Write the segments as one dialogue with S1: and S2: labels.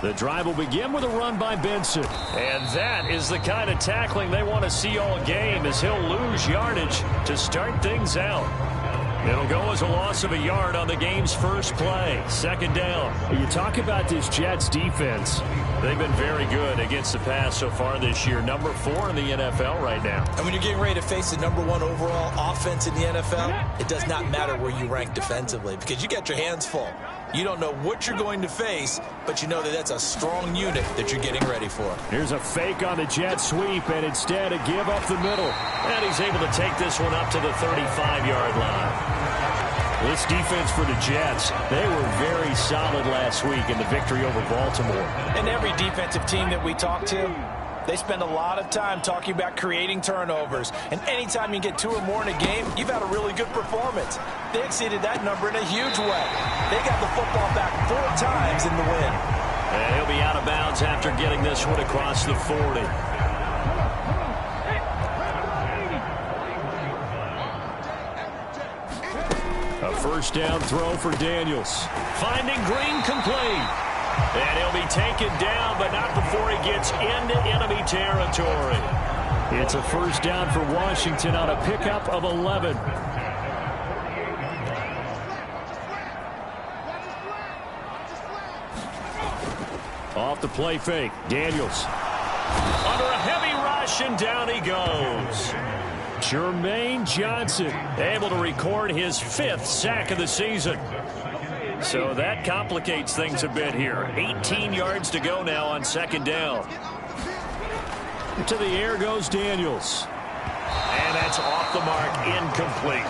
S1: The drive will begin with a run by Benson. And that is the kind of tackling they want to see all game, as he'll lose yardage to start things out. It'll go as a loss of a yard on the game's first play. Second down. You talk about this Jets defense. They've been very good against the pass so far this year. Number 4 in the NFL right now.
S2: And when you're getting ready to face the number 1 overall offense in the NFL, it does not matter where you rank defensively because you got your hands full. You don't know what you're going to face, but you know that that's a strong unit that you're getting ready for.
S1: Here's a fake on the jet sweep, and instead a give up the middle. And he's able to take this one up to the 35-yard line. This defense for the Jets, they were very solid last week in the victory over Baltimore.
S2: And every defensive team that we talk to, they spend a lot of time talking about creating turnovers. And anytime you get 2 or more in a game, you've had a really good performance. They exceeded that number in a huge way. They got the football back 4 times in the win.
S1: And he'll be out of bounds after getting this one across the 40. A first down throw for Daniels. Finding Green complete. And he'll be taken down, but not before he gets into enemy territory. It's a first down for Washington on a pickup of 11. Off the play fake, Daniels. Under a heavy rush, and down he goes. Jermaine Johnson able to record his 5th sack of the season. So that complicates things a bit here. 18 yards to go now on second down. To the air goes Daniels. And that's off the mark, incomplete.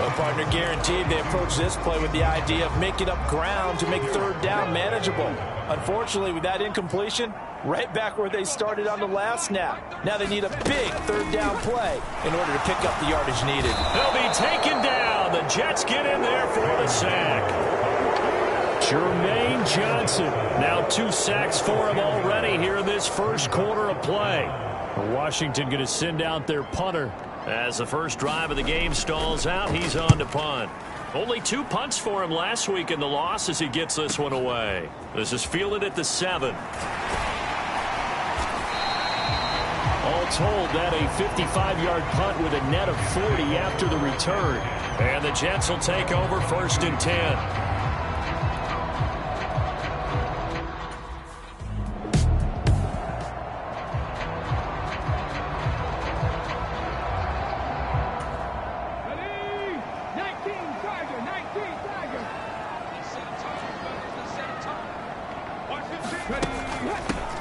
S2: Well, partner, guaranteed they approach this play with the idea of making up ground to make third down manageable. Unfortunately, with that incompletion, right back where they started on the last snap. Now they need a big third down play in order to pick up the yardage needed.
S1: He'll be taken down. The Jets get in there for the sack. Jermaine Johnson. Now 2 sacks for him already here in this first quarter of play. Washington going to send out their punter. As the first drive of the game stalls out, he's on to punt. Only 2 punts for him last week in the loss as he gets this one away. This is fielded at the 7. All told, that a 55-yard punt with a net of 40 after the return. And the Jets will take over 1st and 10.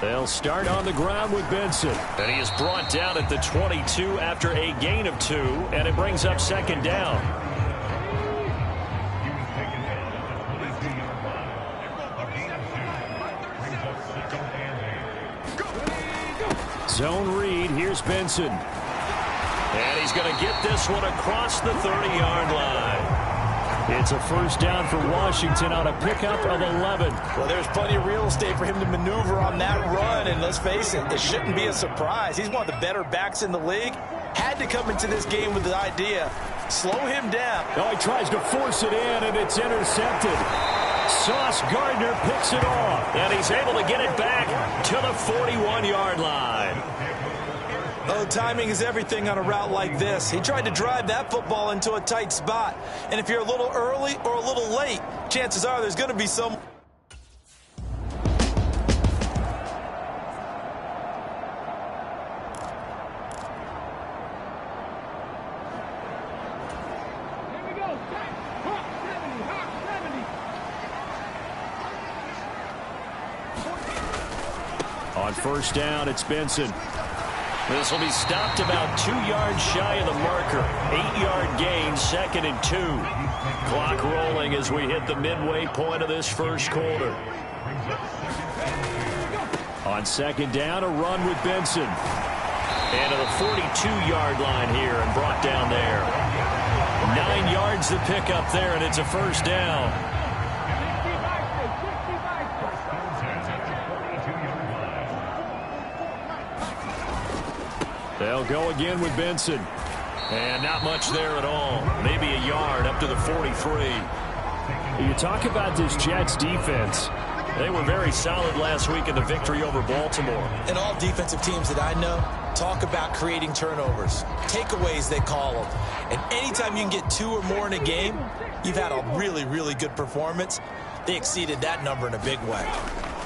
S1: They'll start on the ground with Benson. And he is brought down at the 22 after a gain of 2, and it brings up second down. Zone read, here's Benson. And he's going to get this one across the 30-yard line. It's a first down for Washington on a pickup of 11.
S2: Well, there's plenty of real estate for him to maneuver on that run, and let's face it, it shouldn't be a surprise. He's one of the better backs in the league. Had to come into this game with the idea, slow him down.
S1: Oh, he tries to force it in, and it's intercepted. Sauce Gardner picks it off, and he's able to get it back to the 41-yard line.
S2: Oh, timing is everything on a route like this. He tried to drive that football into a tight spot. And if you're a little early or a little late, chances are there's going to be some.
S1: On first down, it's Benson. This will be stopped about 2 yards shy of the marker. 8-yard gain, 2nd and 2. Clock rolling as we hit the midway point of this first quarter. On second down, a run with Benson. And to the 42-yard line here and brought down there. 9 yards to pick up there, and it's a first down. They'll go again with Benson. And not much there at all. Maybe a yard up to the 43. You talk about this Jets defense. They were very solid last week in the victory over Baltimore.
S2: And all defensive teams that I know talk about creating turnovers. Takeaways, they call them. And anytime you can get 2 or more in a game, you've had a really, really good performance. They exceeded that number in a big way.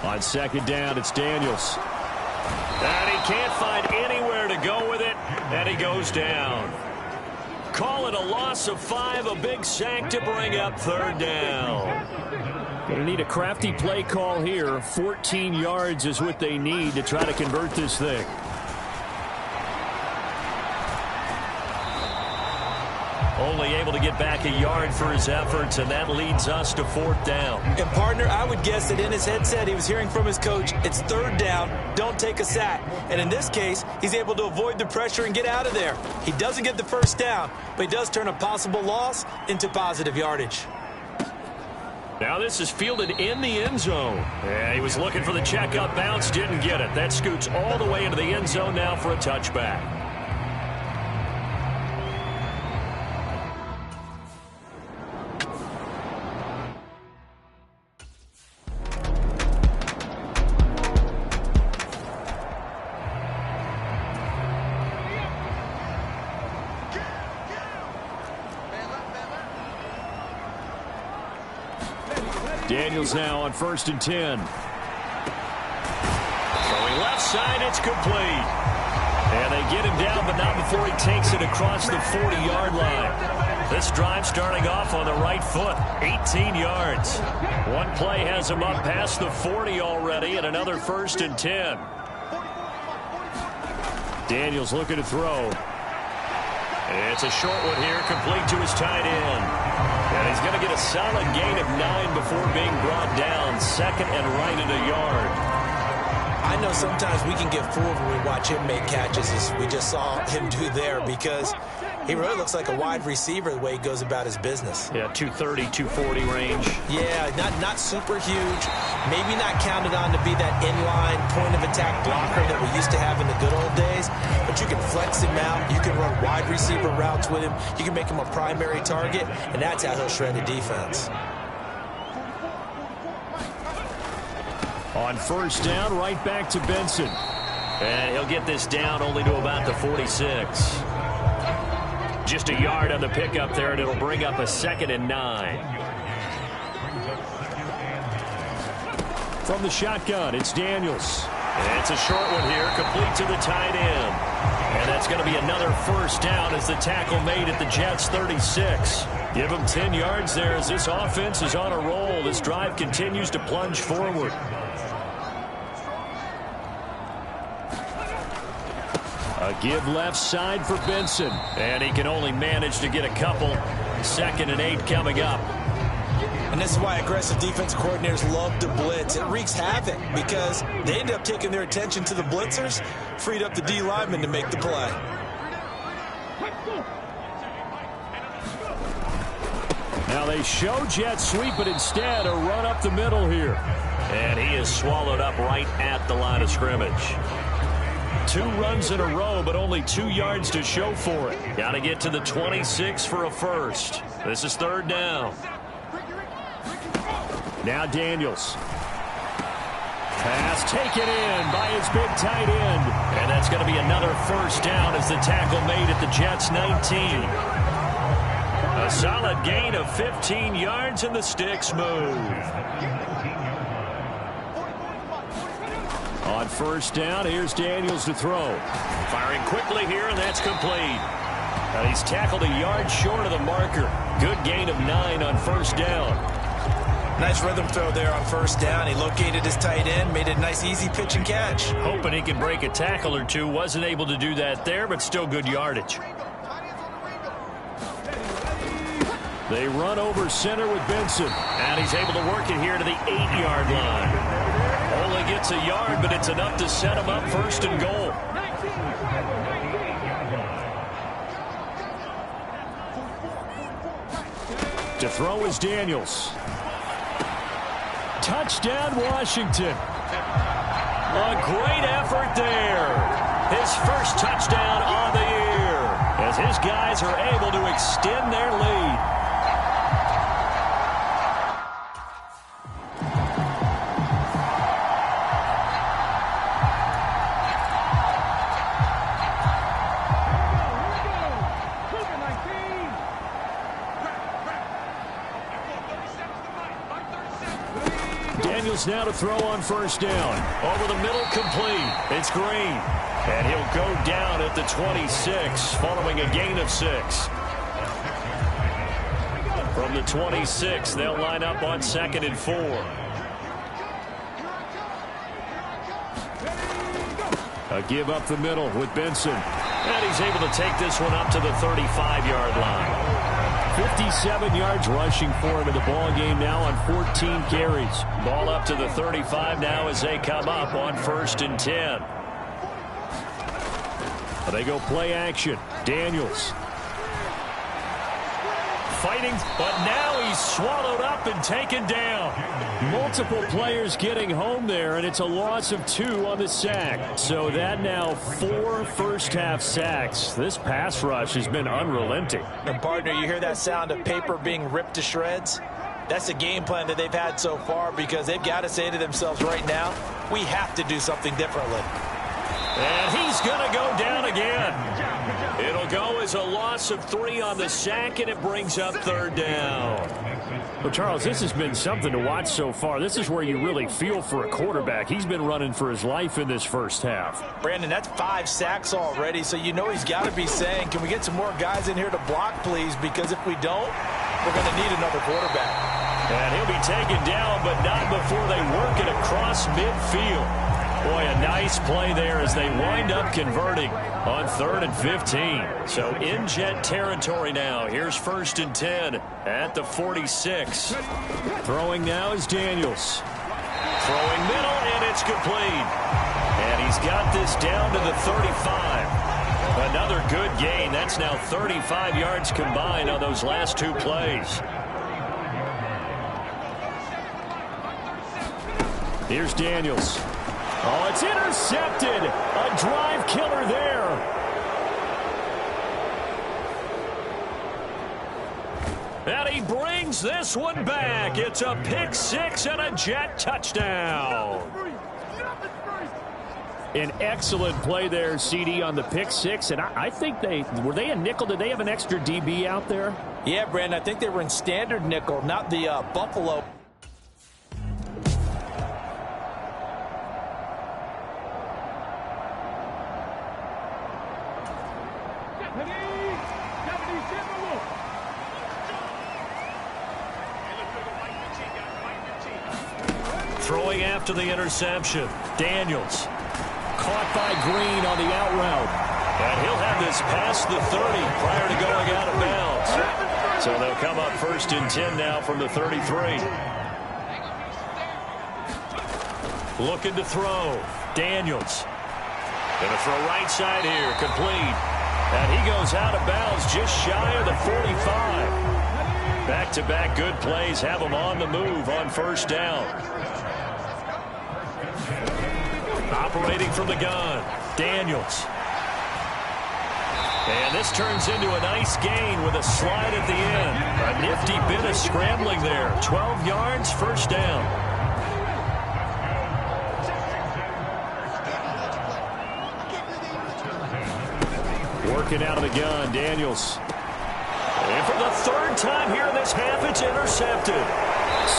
S1: On second down, it's Daniels. And he can't find anywhere to go with it, and he goes down. Call it a loss of 5, a big sack to bring up third down. Going to need a crafty play call here. 14 yards is what they need to try to convert this thing. Only able to get back a yard for his efforts, and that leads us to fourth down.
S2: And, partner, I would guess that in his headset he was hearing from his coach, it's third down, don't take a sack. And in this case, he's able to avoid the pressure and get out of there. He doesn't get the first down, but he does turn a possible loss into positive yardage.
S1: Now this is fielded in the end zone. Yeah, he was looking for the check-up bounce, didn't get it. That scoots all the way into the end zone now for a touchback. Daniels now on 1st and 10. Throwing left side, it's complete. And they get him down, but not before he takes it across the 40-yard line. This drive starting off on the right foot, 18 yards. One play has him up past the 40 already, and another 1st and 10. Daniels looking to throw. It's a short one here, complete to his tight end. And he's going to get a solid gain of 9 before being brought down. 2nd and right at a yard.
S2: I know sometimes we can get fooled when we watch him make catches, as we just saw him do there, because he really looks like a wide receiver the way he goes about his business.
S1: Yeah, 230, 240 range.
S2: Yeah, not super huge. Maybe not counted on to be that inline point-of-attack blocker that we used to have in the good old days. But you can flex him out. You can run wide receiver routes with him. You can make him a primary target, and that's how he'll shred the defense.
S1: On 1st down, right back to Benson. And he'll get this down only to about the 46. Just a yard on the pickup there, and it'll bring up a 2nd and 9. From the shotgun, it's Daniels. And it's a short one here, complete to the tight end. And that's going to be another 1st down as the tackle made at the Jets' 36. Give them 10 yards there as this offense is on a roll. This drive continues to plunge forward. A give left side for Benson. And he can only manage to get a couple. 2nd and 8 coming up.
S2: And this is why aggressive defensive coordinators love to blitz. It wreaks havoc because they end up taking their attention to the blitzers, freed up the D lineman to make the play.
S1: Now they show jet sweep, but instead a run up the middle here. And he is swallowed up right at the line of scrimmage. 2 runs in a row, but only 2 yards to show for it. Got to get to the 26 for a first. This is 3rd down. Now Daniels. Pass taken in by his big tight end. And that's going to be another 1st down as the tackle made at the Jets' 19. A solid gain of 15 yards, and the sticks move. On 1st down, here's Daniels to throw. Firing quickly here, and that's complete. And he's tackled a yard short of the marker. Good gain of 9 on 1st down.
S2: Nice rhythm throw there on 1st down. He located his tight end, made a nice easy pitch and catch.
S1: Hoping he could break a tackle or two. Wasn't able to do that there, but still good yardage. They run over center with Benson. And he's able to work it here to the 8-yard line. Only gets a yard, but it's enough to set him up 1st and goal. To throw is Daniels. Touchdown, Washington. A great effort there. His 1st touchdown on the year as his guys are able to extend their lead. Daniels now to throw on first down. Over the middle, complete. It's Green. And he'll go down at the 26 following a gain of 6. From the 26, they'll line up on 2nd and 4. A give up the middle with Benson. And he's able to take this one up to the 35-yard line. 57 yards rushing for him in the ball game now on 14 carries. Ball up to the 35 now as they come up on 1st and 10. They go play action. Daniels. Fighting, but now he's swallowed up and taken down. Multiple players getting home there, and it's a loss of 2 on the sack. So that now 4 first-half sacks. This pass rush has been unrelenting.
S2: And, partner, you hear that sound of paper being ripped to shreds? That's the game plan that they've had so far because they've got to say to themselves right now, we have to do something differently.
S1: And he's going to go down again. It'll go as a loss of 3 on the sack, and it brings up 3rd down.
S3: Well, Charles, this has been something to watch so far. This is where you really feel for a quarterback. He's been running for his life in this first half.
S2: Brandon, that's 5 sacks already, so you know he's got to be saying, can we get some more guys in here to block, please? Because if we don't, we're going to need another quarterback.
S1: And he'll be taken down, but not before they work it across midfield. Boy, a nice play there as they wind up converting on 3rd and 15. So in Jet territory now. Here's 1st and 10 at the 46.
S3: Throwing now is Daniels.
S1: Throwing middle, and it's complete. And he's got this down to the 35. Another good gain. That's now 35 yards combined on those last 2 plays.
S3: Here's Daniels. Oh, it's intercepted. A drive killer there.
S1: And he brings this one back. It's a pick 6 and a Jet touchdown.
S3: An excellent play there, CD, on the pick 6. And I think were they a nickel? Did they have an extra DB out there?
S2: Yeah, Brandon, I think they were in standard nickel, not the Buffalo.
S1: Throwing after the interception. Daniels. Caught by Green on the out route. And he'll have this past the 30 prior to going out of bounds. So they'll come up 1st and 10 now from the 33. Looking to throw. Daniels. Going to throw right side here. Complete. And he goes out of bounds just shy of the 45. Back-to-back good plays have him on the move on 1st down. Operating from the gun, Daniels. And this turns into a nice gain with a slide at the end. A nifty bit of scrambling there. 12 yards, 1st down.
S3: Working out of the gun, Daniels.
S1: And for the 3rd time here in this half, it's intercepted.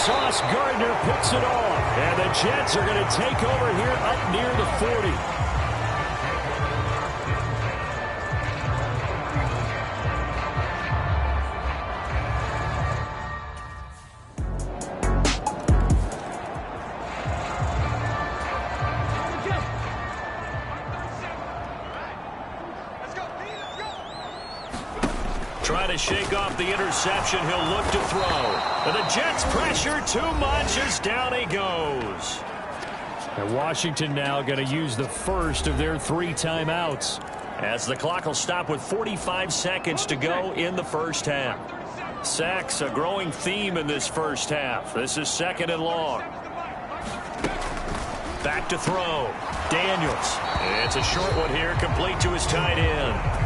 S3: Sauce Gardner picks it off. And the Jets are going to take over here up near the 40.
S1: Trying to shake off the interception. He'll look to throw. And the Jets pressure too much as down he goes.
S3: And Washington now going to use the first of their 3 timeouts.
S1: As the clock will stop with 45 seconds to go in the first half. Sacks, a growing theme in this first half. This is 2nd and long. Back to throw. Daniels. It's a short one here, complete to his tight end.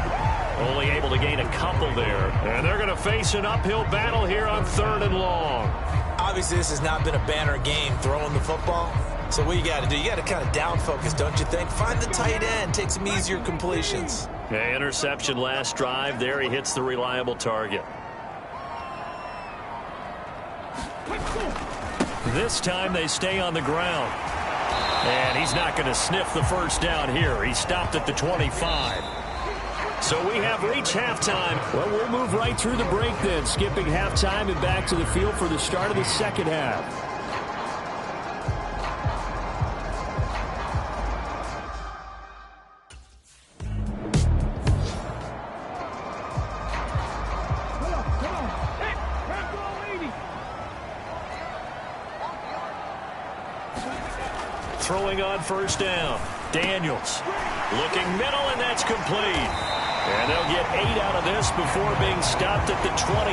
S1: Only able to gain a couple there. And they're going to face an uphill battle here on 3rd and long.
S2: Obviously, this has not been a banner game throwing the football. So what you got to do, you got to kind of down focus, don't you think? Find the tight end, take some easier completions.
S1: Yeah, interception last drive. There he hits the reliable target. This time they stay on the ground. And he's not going to sniff the first down here. He stopped at the 25. So we have reached halftime.
S3: Well, we'll move right through the break then, skipping halftime and back to the field for the start of the second half.
S1: Throwing on first down. Daniels looking middle, and that's complete. And they'll get 8 out of this before being stopped at the 28.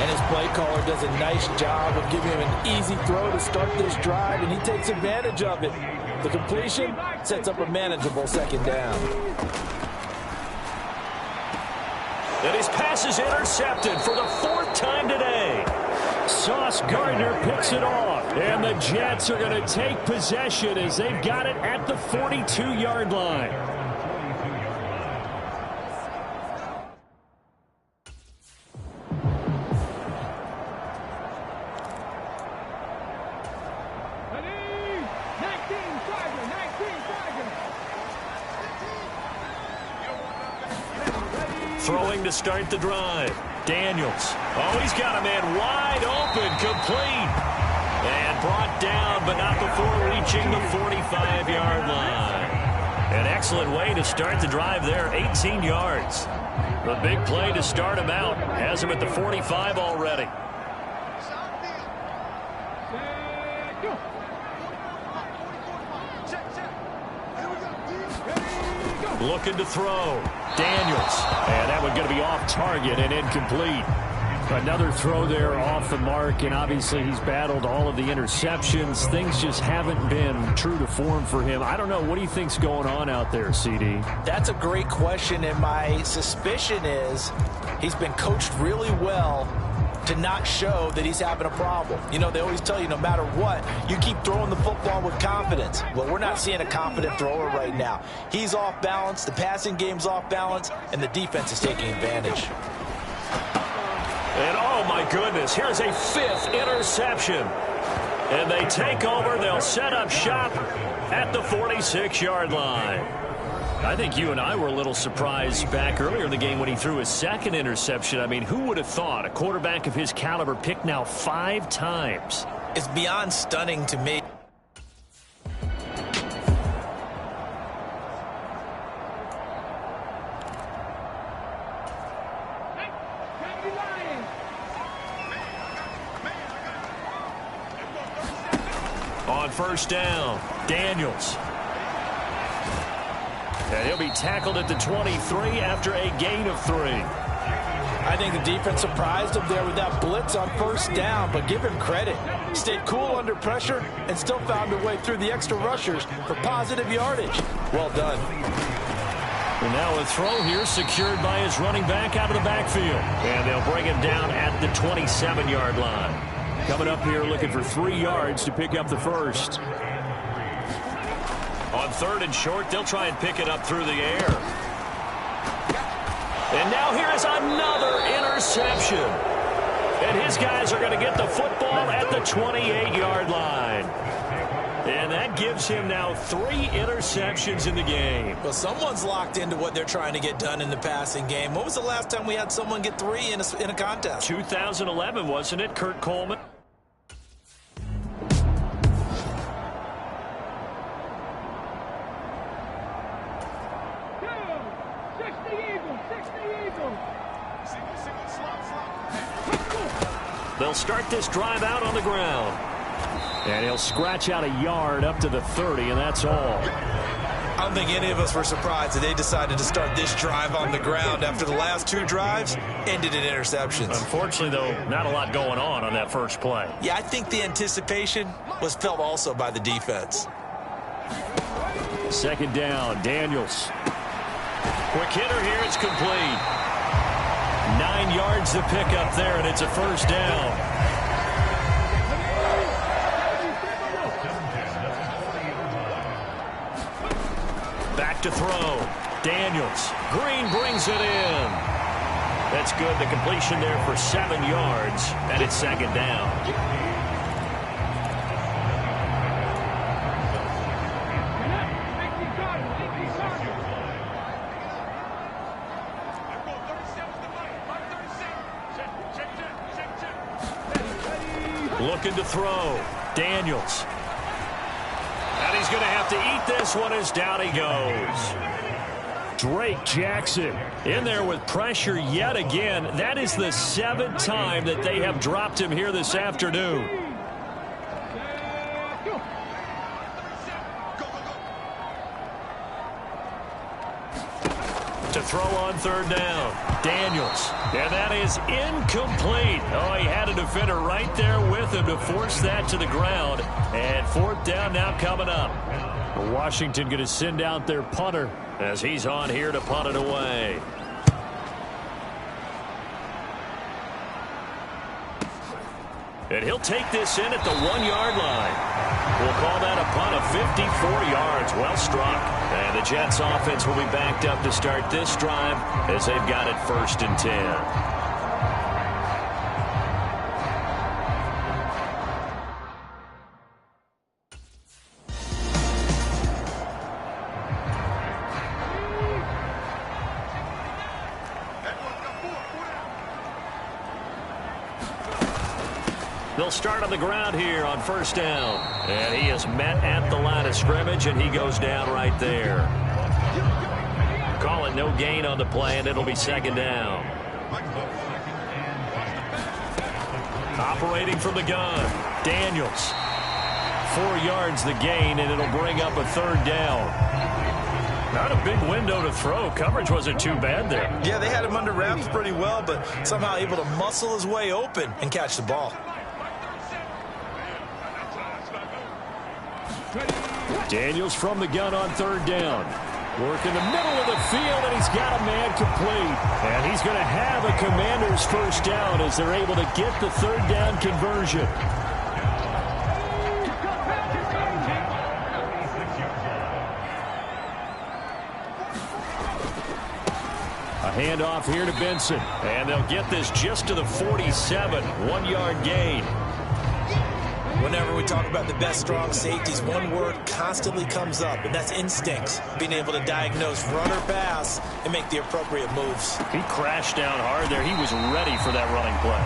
S2: And his play caller does a nice job of giving him an easy throw to start this drive, and he takes advantage of it. The completion sets up a manageable second down.
S1: And his pass is intercepted for the 4th time today.
S3: Sauce Gardner picks it off. And the Jets are going to take possession as they've got it at the 42-yard line.
S1: Throwing to start the drive. Daniels. Oh, he's got a man wide open, complete. And brought down, but not before reaching the 45-yard line. An excellent way to start the drive there, 18 yards. The big play to start him out. Has him at the 45 already. Looking to throw. Daniels. And that one going to be off target and incomplete. Another throw there off the mark, and obviously he's battled all of the interceptions. Things just haven't been true to form for him. I don't know. What do you think's going on out there, CD?
S2: That's a great question, and my suspicion is he's been coached really well to not show that he's having a problem. You know, they always tell you no matter what, you keep throwing the football with confidence. Well, we're not seeing a confident thrower right now. He's off balance, the passing game's off balance, and the defense is taking advantage.
S1: And oh my goodness, here's a 5th interception. And they take over, they'll set up shop at the 46-yard line. I think you and I were a little surprised back earlier in the game when he threw his 2nd interception. I mean, who would have thought a quarterback of his caliber picked now 5 times?
S2: It's beyond stunning to me.
S1: On first down, Daniels. And he'll be tackled at the 23 after a gain of 3.
S2: I think the defense surprised him there with that blitz on first down, but give him credit. Stayed cool under pressure and still found a way through the extra rushers for positive yardage. Well done.
S1: And now a throw here secured by his running back out of the backfield. And they'll bring him down at the 27-yard line.
S3: Coming up here looking for 3 yards to pick up the first.
S1: On 3rd and short, they'll try and pick it up through the air. And now here is another interception. And his guys are going to get the football at the 28-yard line. And that gives him now 3 interceptions in the game.
S2: Well, someone's locked into what they're trying to get done in the passing game. When was the last time we had someone get 3 in a contest?
S1: 2011, wasn't it, Kurt Coleman? They'll start this drive out on the ground.
S3: And he'll scratch out a yard up to the 30, and that's all.
S2: I don't think any of us were surprised that they decided to start this drive on the ground after the last 2 drives ended in interceptions.
S1: Unfortunately, though, not a lot going on that first play.
S2: Yeah, I think the anticipation was felt also by the defense.
S3: 2nd down, Daniels.
S1: Quick hitter here, it's complete. 9 yards to pick up there, and it's a first down. Back to throw. Daniels. Green brings it in. That's good. The completion there for 7 yards, and it's 2nd down. looking to throw. Daniels. And he's going to have to eat this one as down he goes. Drake Jackson in there with pressure yet again. That is the 7th time that they have dropped him here this afternoon. To throw on 3rd down. Daniels. And that is incomplete. Oh, he had a defender right there with him to force that to the ground. And 4th down now coming up. Washington going to send out their punter as he's on here to punt it away. And he'll take this in at the 1-yard line. We'll call that a punt of 54 yards. Well struck. And the Jets offense will be backed up to start this drive as they've got it 1st and 10. They'll start on the ground here on 1st down. And he is met at the line of scrimmage, and he goes down right there. Call it no gain on the play, and it'll be 2nd down. Operating from the gun, Daniels. 4 yards the gain, and it'll bring up a 3rd down. Not a big window to throw. Coverage wasn't too bad there.
S2: Yeah, they had him under wraps pretty well, but somehow able to muscle his way open and catch the ball.
S1: Daniels from the gun on 3rd down. Work in the middle of the field, and he's got a man complete. And he's going to have a Commanders 1st down as they're able to get the 3rd down conversion. A handoff here to Benson. And they'll get this just to the 47. 1-yard gain.
S2: Whenever we talk about the best strong safeties, one word constantly comes up, and that's instincts. Being able to diagnose run or pass and make the appropriate moves.
S1: He crashed down hard there. He was ready for that running play.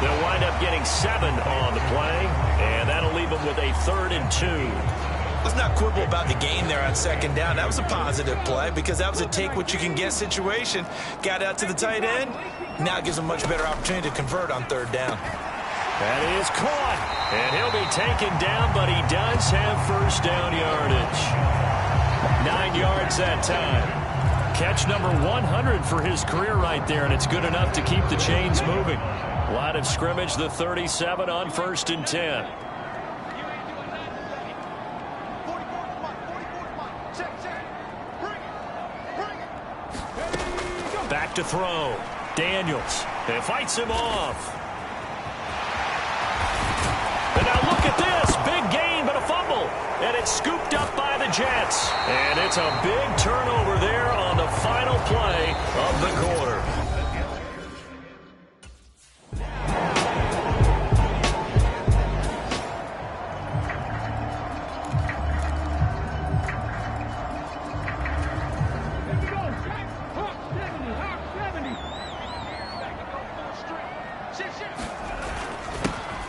S1: They'll wind up getting 7 on the play, and that'll leave them with a 3rd and 2.
S2: Let's not quibble about the gain there on 2nd down. That was a positive play because that was a take-what-you-can-get situation. Got out to the tight end. Now it gives them a much better opportunity to convert on 3rd down.
S1: That is caught, and he'll be taken down, but he does have 1st down yardage. 9 yards that time. Catch number 100 for his career right there, and it's good enough to keep the chains moving. Line of scrimmage, the 37 on 1st and 10. Back to throw. Daniels. It fights him off. And now look at this. Big gain, but a fumble. And it's scooped up by the Jets. And it's a big turnover there on the final play of the quarter.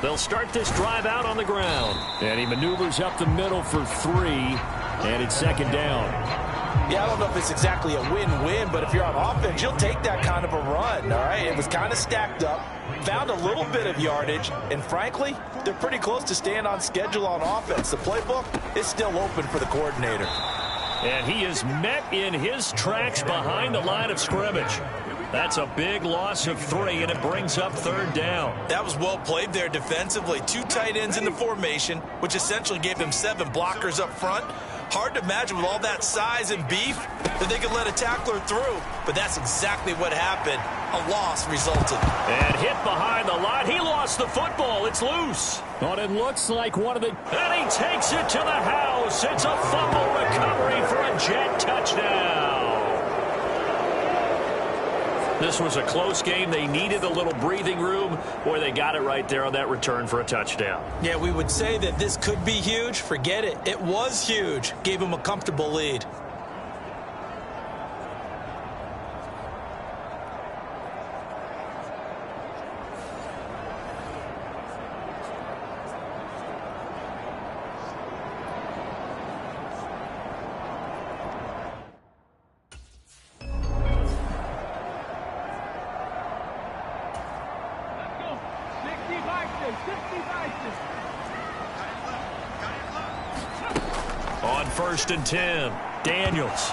S1: They'll start this drive out on the ground. And he maneuvers up the middle for 3. And it's 2nd down.
S2: Yeah, I don't know if it's exactly a win-win, but if you're on offense, you'll take that kind of a run, all right? It was kind of stacked up, found a little bit of yardage, and frankly, they're pretty close to staying on schedule on offense. The playbook is still open for the coordinator.
S1: And he is met in his tracks behind the line of scrimmage. That's a big loss of 3, and it brings up 3rd down.
S2: That was well played there defensively. 2 tight ends in the formation, which essentially gave them 7 blockers up front. Hard to imagine with all that size and beef that they could let a tackler through, but that's exactly what happened. A loss resulted.
S1: And hit behind the line. He lost the football. It's loose. But it looks like one of the... And he takes it to the house. It's a fumble recovery for a Jet touchdown. This was a close game. They needed a little breathing room. Boy, they got it right there on that return for a touchdown.
S2: Yeah, we would say that this could be huge. Forget it. It was huge. Gave them a comfortable lead.
S1: On 1st and 10, Daniels.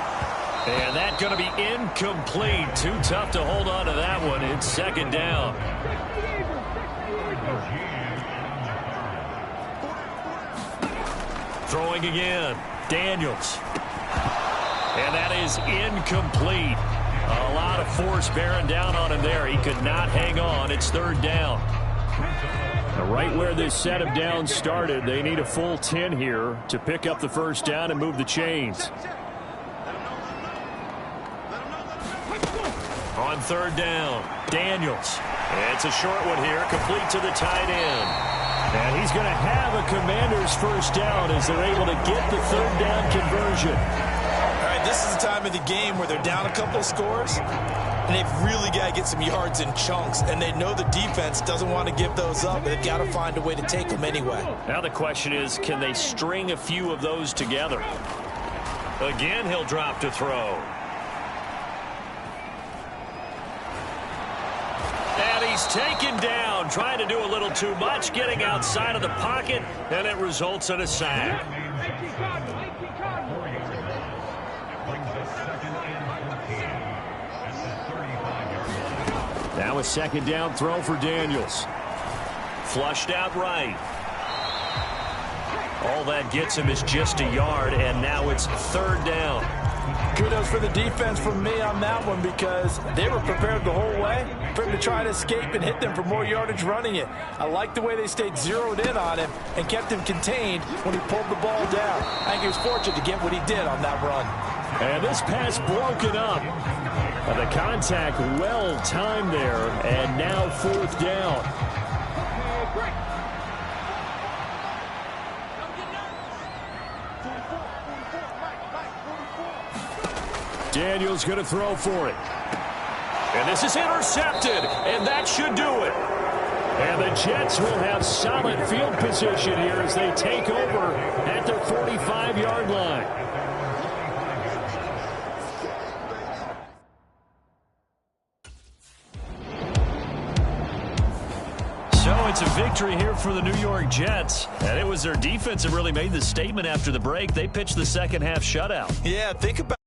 S1: And that's going to be incomplete. Too tough to hold on to that one. It's 2nd down. Throwing again, Daniels. And that is incomplete. A lot of force bearing down on him there. He could not hang on. It's 3rd down.
S3: Right where this set of downs started, they need a full 10 here to pick up the 1st down and move the chains.
S1: On 3rd down, Daniels. It's a short one here, complete to the tight end.
S3: And he's going to have a Commander's 1st down as they're able to get the 3rd down conversion.
S2: All right, this is the time of the game where they're down a couple of scores, and they've really got to get some yards in chunks, and they know the defense doesn't want to give those up, but they've got to find a way to take them anyway.
S1: Now the question is, can they string a few of those together? Again, he'll drop to throw. And he's taken down, trying to do a little too much, getting outside of the pocket, and it results in a sack.
S3: Now a 2nd down throw for Daniels.
S1: Flushed out right. All that gets him is just a yard, and now it's 3rd down.
S2: Kudos for the defense from me on that one, because they were prepared the whole way for him to try to escape and hit them for more yardage running it. I like the way they stayed zeroed in on him and kept him contained when he pulled the ball down. I think he was fortunate to get what he did on that run.
S3: And this pass broken up. The contact well timed there, and now 4th down. Daniels going to throw for it.
S1: And this is intercepted, and that should do it.
S3: And the Jets will have solid field position here as they take over at their 45-yard line.
S1: So it's a victory here for the New York Jets. And it was their defense that really made the statement after the break. They pitched the second half shutout.
S2: Yeah, think about